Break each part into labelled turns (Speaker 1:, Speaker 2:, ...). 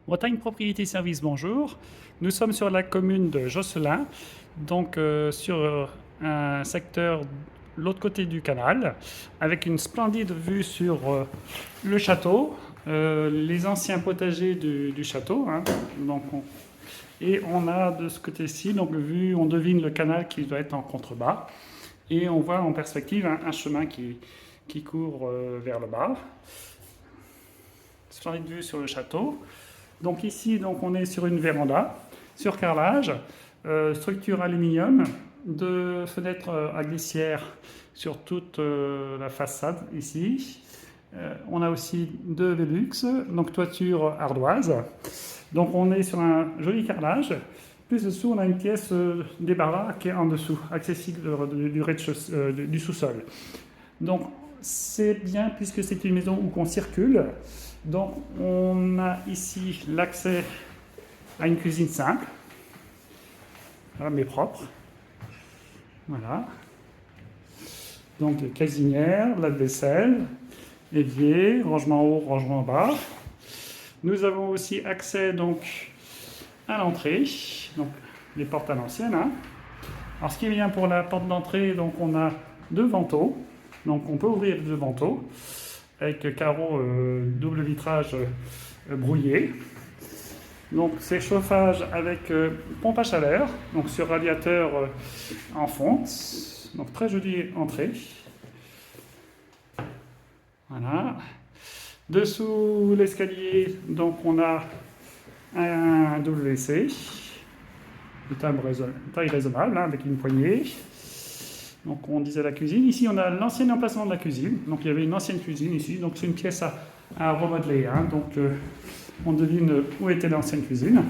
Speaker 1: Bretagne Propriété Service, bonjour. Nous sommes sur la commune de Josselin, donc sur un secteur l'autre côté du canal, avec une splendide vue sur le château, les anciens potagers du château. Hein. Et on a de ce côté-ci, donc vue, on devine le canal qui doit être en contrebas, et on voit en perspective un chemin qui court vers le bas. Splendide vue sur le château. Donc ici, donc, on est sur une véranda, sur carrelage, structure aluminium, deux fenêtres à glissière sur toute la façade ici. On a aussi deux Velux, donc toiture ardoise. Donc on est sur un joli carrelage. Plus dessous, on a une pièce débarras qui est en dessous, accessible du rez-de-chaussée, du sous-sol. Donc c'est bien puisque c'est une maison où on circule. Donc on a ici l'accès à une cuisine simple, mais propre. Voilà. Donc cuisinière, lave-vaisselle, évier, rangement en haut, rangement en bas. Nous avons aussi accès donc à l'entrée, donc les portes à l'ancienne. Hein. Alors ce qui est bien pour la porte d'entrée, donc on a deux vantaux, donc on peut ouvrir deux vantaux avec carreaux double vitrage brouillé. Donc c'est chauffage avec pompe à chaleur, donc sur radiateur en fonte. Donc très jolie entrée. Voilà. Dessous l'escalier, donc on a un WC de taille raisonnable, hein, avec une poignée. Donc on disait la cuisine. Ici on a l'ancien emplacement de la cuisine. Donc il y avait une ancienne cuisine ici. Donc c'est une pièce à remodeler. Hein. Donc on devine où était l'ancienne cuisine.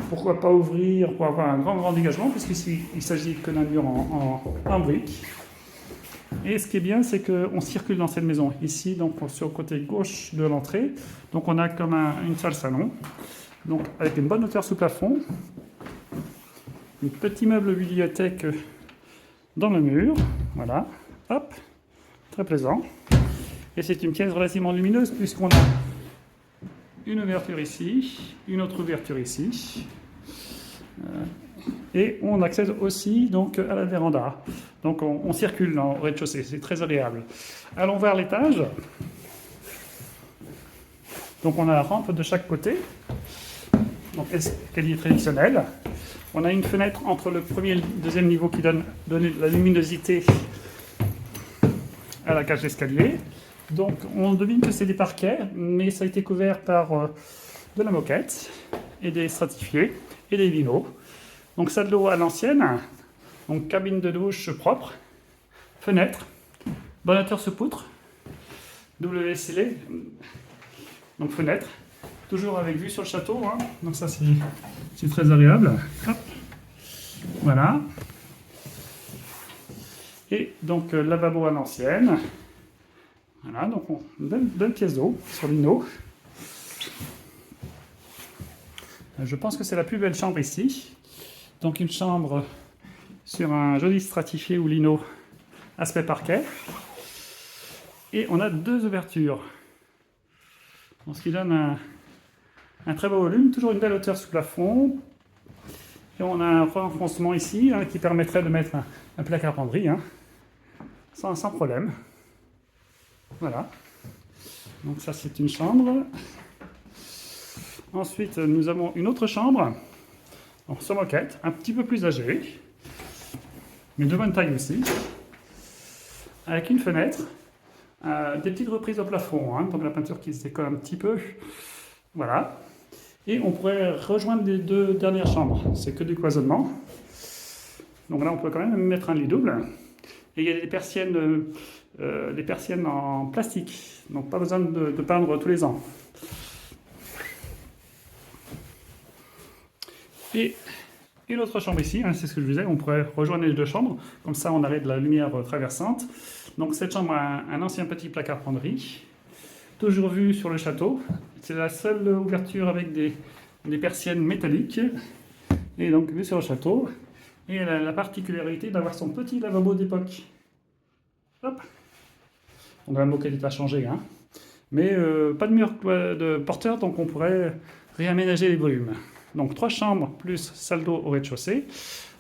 Speaker 1: Pourquoi pas ouvrir pour avoir un grand dégagement, puisqu'ici il s'agit que d'un mur en briques. Et ce qui est bien, c'est qu'on circule dans cette maison. Ici, donc sur le côté gauche de l'entrée, donc on a comme une salle salon, donc avec une bonne hauteur sous plafond, un petit meuble bibliothèque dans le mur, voilà, hop, très plaisant. Et c'est une pièce relativement lumineuse puisqu'on a une ouverture ici, une autre ouverture ici. Et on accède aussi donc à la véranda. Donc on circule au rez-de-chaussée, c'est très agréable. Allons voir l'étage. Donc on a la rampe de chaque côté. Donc escalier traditionnel. On a une fenêtre entre le premier et le deuxième niveau qui donne la luminosité à la cage d'escalier. Donc on devine que c'est des parquets, mais ça a été couvert par de la moquette et des stratifiés et des linots. Donc salle d'eau à l'ancienne, donc cabine de douche propre, fenêtre, bonne hauteur sous poutre, WC, donc fenêtre, toujours avec vue sur le château, hein. Donc ça c'est très agréable. Hop. Voilà. Et donc lavabo à l'ancienne. Voilà, donc une belle pièce d'eau sur lino. Je pense que c'est la plus belle chambre ici. Donc une chambre sur un joli stratifié ou lino, aspect parquet. Et on a deux ouvertures. Donc, ce qui donne un très beau volume, toujours une belle hauteur sous plafond. Et on a un renfoncement ici, hein, qui permettrait de mettre un placard penderie, hein, sans problème. Voilà. Donc ça c'est une chambre. Ensuite nous avons une autre chambre. Donc, sur moquette, un petit peu plus âgée, mais de bonne taille aussi, avec une fenêtre, des petites reprises au plafond, hein, donc la peinture qui se décolle un petit peu, voilà. Et on pourrait rejoindre les deux dernières chambres, c'est que du cloisonnement. Donc là on peut quand même mettre un lit double, et il y a des persiennes en plastique, donc pas besoin de peindre tous les ans. Et une autre chambre ici, hein, c'est ce que je disais, on pourrait rejoindre les deux chambres, comme ça on aurait de la lumière traversante. Donc cette chambre a un ancien petit placard penderie, toujours vue sur le château. C'est la seule ouverture avec des persiennes métalliques, et donc vue sur le château. Et elle a la particularité d'avoir son petit lavabo d'époque. Hop. Donc la moquette est à changer, hein. mais pas de mur de porteur, donc on pourrait réaménager les volumes. Donc 3 chambres plus salle d'eau au rez-de-chaussée.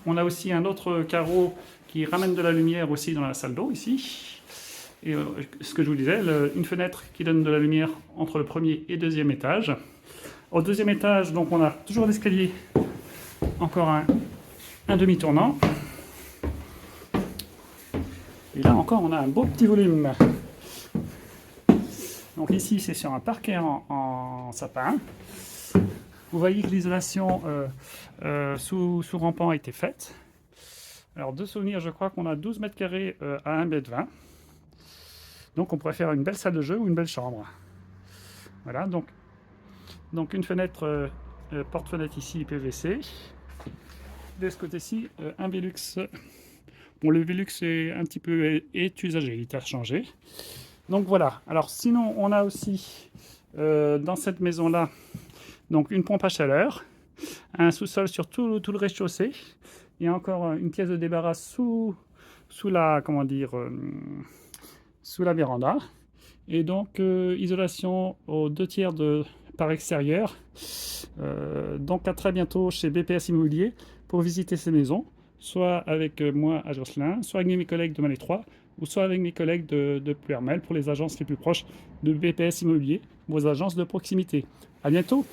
Speaker 1: On a aussi un autre carreau qui ramène de la lumière aussi dans la salle d'eau ici. Et ce que je vous disais, une fenêtre qui donne de la lumière entre le premier et deuxième étage. Au deuxième étage, donc on a toujours l'escalier, encore un demi-tournant. Et là encore, on a un beau petit volume. Donc ici, c'est sur un parquet en sapin. Vous voyez que l'isolation sous rampant a été faite. Alors, de souvenir, je crois qu'on a 12 mètres carrés à 1 mètre 20. Donc, on pourrait faire une belle salle de jeu ou une belle chambre. Voilà, donc une fenêtre, porte-fenêtre ici, PVC. De ce côté-ci, un Velux. Bon, le Velux est un petit peu est usagé, il est à changer. Donc voilà. Alors, sinon, on a aussi dans cette maison-là donc une pompe à chaleur, un sous-sol sur tout le rez-de-chaussée. Il y a encore une pièce de débarras sous la, comment dire, sous la véranda. Et donc, isolation aux 2/3 par extérieur. Donc, à très bientôt chez BPS Immobilier pour visiter ces maisons, soit avec moi à Josselin, soit avec mes collègues de Malais 3, ou soit avec mes collègues de Pluermel pour les agences les plus proches de BPS Immobilier, vos agences de proximité. À bientôt!